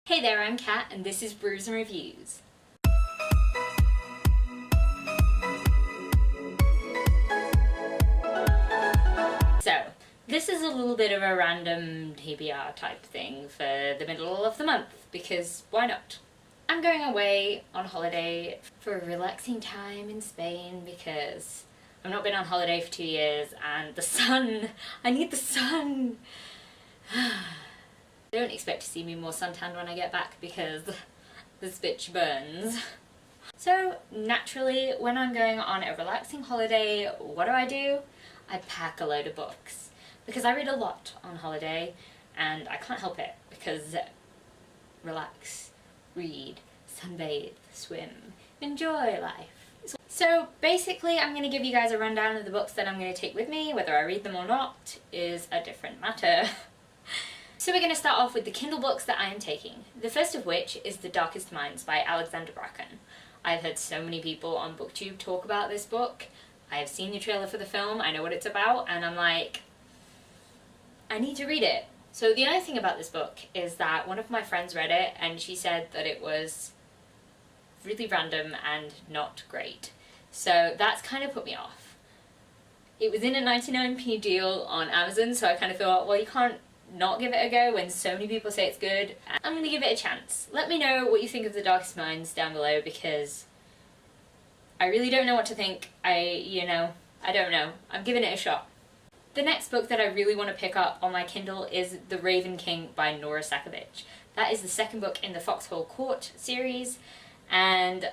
Hey there, I'm Kat, and this is Brews and Reviews. So, this is a little bit of a random TBR type thing for the middle of the month, because why not? I'm going away on holiday for a relaxing time in Spain because I've not been on holiday for 2 years and the sun, I need the sun! Don't expect to see me more suntanned when I get back because this bitch burns. So naturally, when I'm going on a relaxing holiday, what do? I pack a load of books. Because I read a lot on holiday and I can't help it because relax, read, sunbathe, swim, enjoy life. So basically I'm going to give you guys a rundown of the books that I'm going to take with me. Whether I read them or not is a different matter. So we're going to start off with the Kindle books that I am taking. The first of which is The Darkest Minds by Alexandra Bracken. I've heard so many people on BookTube talk about this book. I have seen the trailer for the film, I know what it's about, and I'm like, I need to read it. So the only thing about this book is that one of my friends read it and she said that it was really random and not great. So that's kind of put me off. It was in a 99p deal on Amazon, so I kind of thought, well, you can't not give it a go when so many people say it's good. I'm going to give it a chance. Let me know what you think of The Darkest Minds down below because I really don't know what to think. I don't know. I'm giving it a shot. The next book that I really want to pick up on my Kindle is The Raven King by Nora Sakavic. That is the second book in the Foxhole Court series, and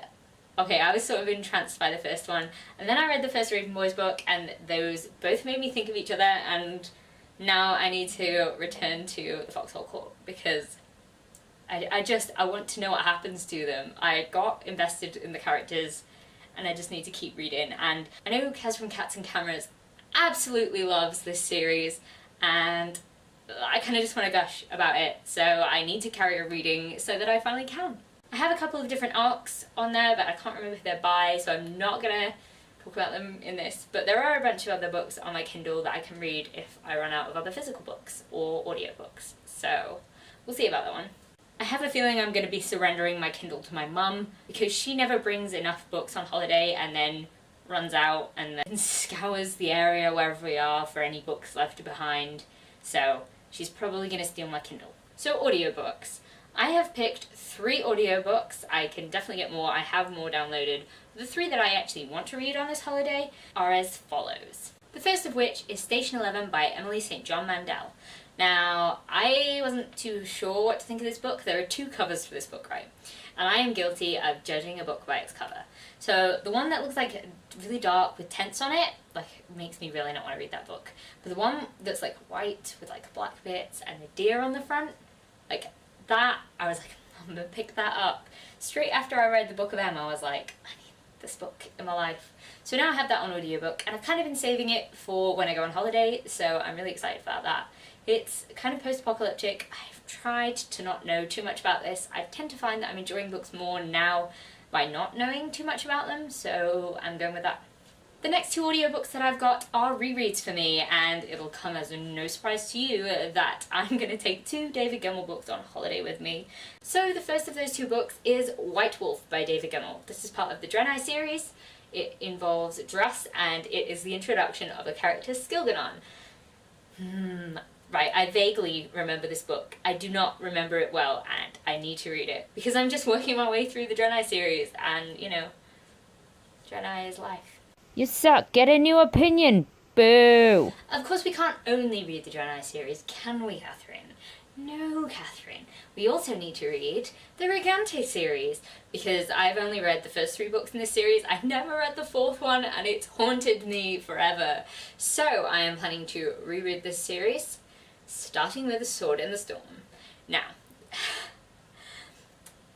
okay, I was sort of entranced by the first one, and then I read the first Raven Boys book, and those both made me think of each other, and now I need to return to the Foxhole Court because I want to know what happens to them. I got invested in the characters and I just need to keep reading. And I know Kaz from Cats and Cameras absolutely loves this series and I kind of just want to gush about it, so I need to carry on reading so that I finally can. I have a couple of different arcs on there, but I can't remember who they're by, so I'm not gonna talk about them in this, but there are a bunch of other books on my Kindle that I can read if I run out of other physical books or audiobooks, so we'll see about that one. I have a feeling I'm going to be surrendering my Kindle to my mum because she never brings enough books on holiday and then runs out and then scours the area wherever we are for any books left behind, so she's probably going to steal my Kindle. So audiobooks. I have picked 3 audiobooks. I can definitely get more. I have more downloaded. The 3 that I actually want to read on this holiday are as follows. The first of which is Station 11 by Emily St. John Mandel. Now, I wasn't too sure what to think of this book. There are 2 covers for this book, right? And I am guilty of judging a book by its cover. So the one that looks like really dark with tents on it, like, makes me really not want to read that book. But the one that's like white with like black bits and a deer on the front, like that, I was like, I'm gonna pick that up. Straight after I read the Book of Em, I was like, I need this book in my life. So now I have that on audiobook, and I've kind of been saving it for when I go on holiday, so I'm really excited about that. It's kind of post-apocalyptic. I've tried to not know too much about this. I tend to find that I'm enjoying books more now by not knowing too much about them, so I'm going with that. The next 2 audiobooks that I've got are rereads for me, and it'll come as no surprise to you that I'm going to take 2 David Gemmell books on holiday with me. So the first of those 2 books is White Wolf by David Gemmell. This is part of the Draenei series. It involves Druss, and it is the introduction of a character, Skilganon. Right, I vaguely remember this book. I do not remember it well, and I need to read it. Because I'm just working my way through the Draenei series, and, you know, Draenei is life. You suck. Get a new opinion. Boo. Of course we can't only read the Draenei series, can we, Catherine? No, Catherine. We also need to read the Regante series, because I've only read the first 3 books in this series. I've never read the 4th one, and it's haunted me forever. So I am planning to reread this series, starting with A Sword in the Storm. Now,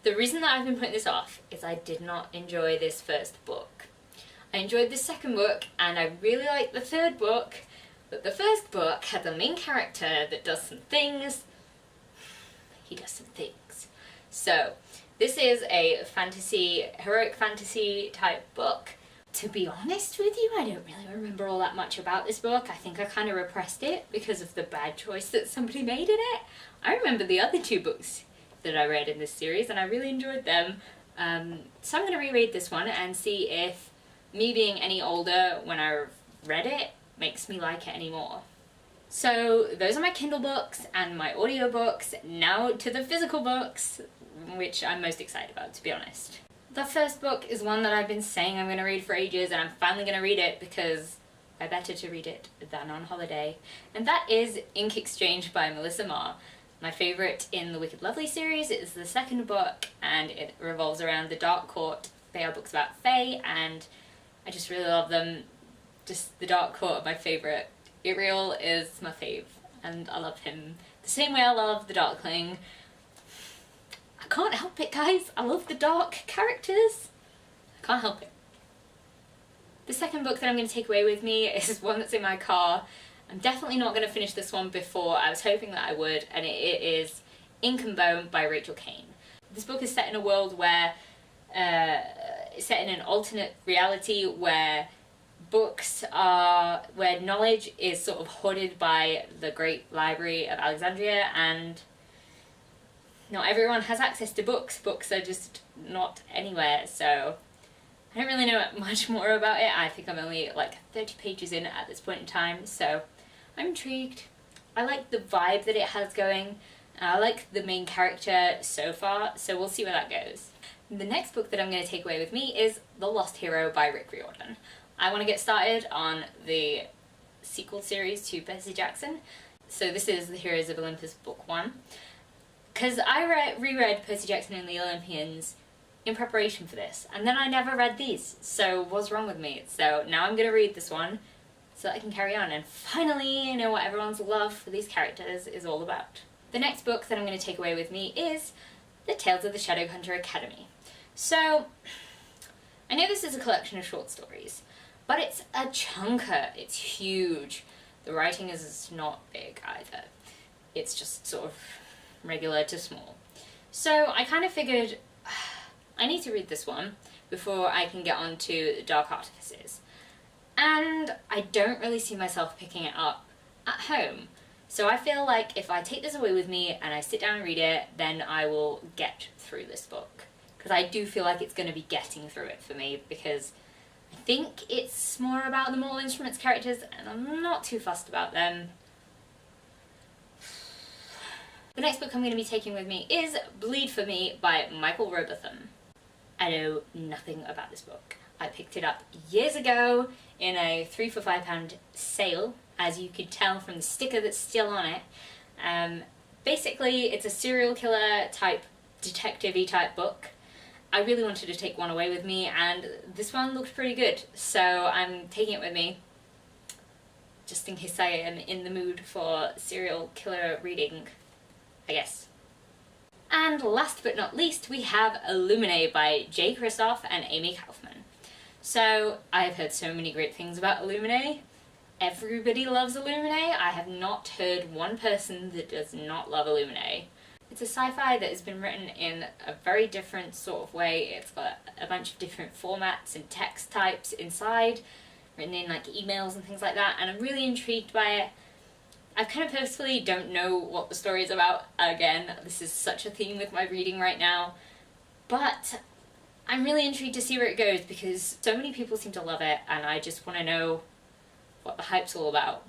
the reason that I've been putting this off is I did not enjoy this first book. I enjoyed the second book, and I really liked the third book, but the first book had the main character that does some things. He does some things. So, this is a fantasy, heroic fantasy type book. To be honest with you, I don't really remember all that much about this book. I think I kind of repressed it because of the bad choice that somebody made in it. I remember the other 2 books that I read in this series, and I really enjoyed them. So I'm going to reread this one and see if me being any older when I read it makes me like it anymore. So those are my Kindle books and my audiobooks. Now to the physical books, which I'm most excited about, to be honest. The first book is one that I've been saying I'm going to read for ages, and I'm finally going to read it because I better to read it than on holiday. And that is Ink Exchange by Melissa Marr. My favourite in the Wicked Lovely series. It is the second book, and it revolves around the Dark Court. They are books about Fae, and I just really love them. Just the Dark Court are my favourite. Iriel is my fave, and I love him the same way I love the Darkling. I can't help it, guys. I love the dark characters. I can't help it. The second book that I'm going to take away with me is one that's in my car. I'm definitely not going to finish this one before. I was hoping that I would, and it is Ink and Bone by Rachel Kane. This book is set in a world where, it's set in an alternate reality where where knowledge is sort of hoarded by the Great Library of Alexandria, and not everyone has access to books. Books are just not anywhere, so I don't really know much more about it. I think I'm only like 30 pages in at this point in time, so I'm intrigued. I like the vibe that it has going. I like the main character so far, so we'll see where that goes. The next book that I'm going to take away with me is The Lost Hero by Rick Riordan. I want to get started on the sequel series to Percy Jackson. So this is The Heroes of Olympus Book 1. Because I reread Percy Jackson and the Olympians in preparation for this, and then I never read these, so what's wrong with me? So now I'm going to read this one so that I can carry on and finally know what everyone's love for these characters is all about. The next book that I'm going to take away with me is The Tales of the Shadowhunter Academy. So, I know this is a collection of short stories, but it's a chunker. It's huge. The writing is not big either. It's just sort of regular to small. So I kind of figured I need to read this one before I can get on to Dark Artifices. And I don't really see myself picking it up at home. So I feel like if I take this away with me and I sit down and read it, then I will get through this book. Because I do feel like it's going to be getting through it for me, because I think it's more about the Mortal Instruments characters, and I'm not too fussed about them. The next book I'm going to be taking with me is Bleed For Me by Michael Robotham. I know nothing about this book. I picked it up years ago in a 3 for £5 sale, as you could tell from the sticker that's still on it. Basically, it's a serial killer type, detective-y type book. I really wanted to take one away with me, and this one looked pretty good, so I'm taking it with me, just in case I am in the mood for serial killer reading, I guess. And last but not least, we have Illuminae by Jay Kristoff and Amy Kaufman. So, I've heard so many great things about Illuminae. Everybody loves Illuminae. I have not heard one person that does not love Illuminae. It's a sci-fi that has been written in a very different sort of way. It's got a bunch of different formats and text types inside, written in like emails and things like that, and I'm really intrigued by it. I kind of personally don't know what the story is about. Again, this is such a theme with my reading right now, but I'm really intrigued to see where it goes because so many people seem to love it, and I just want to know what the hype's all about.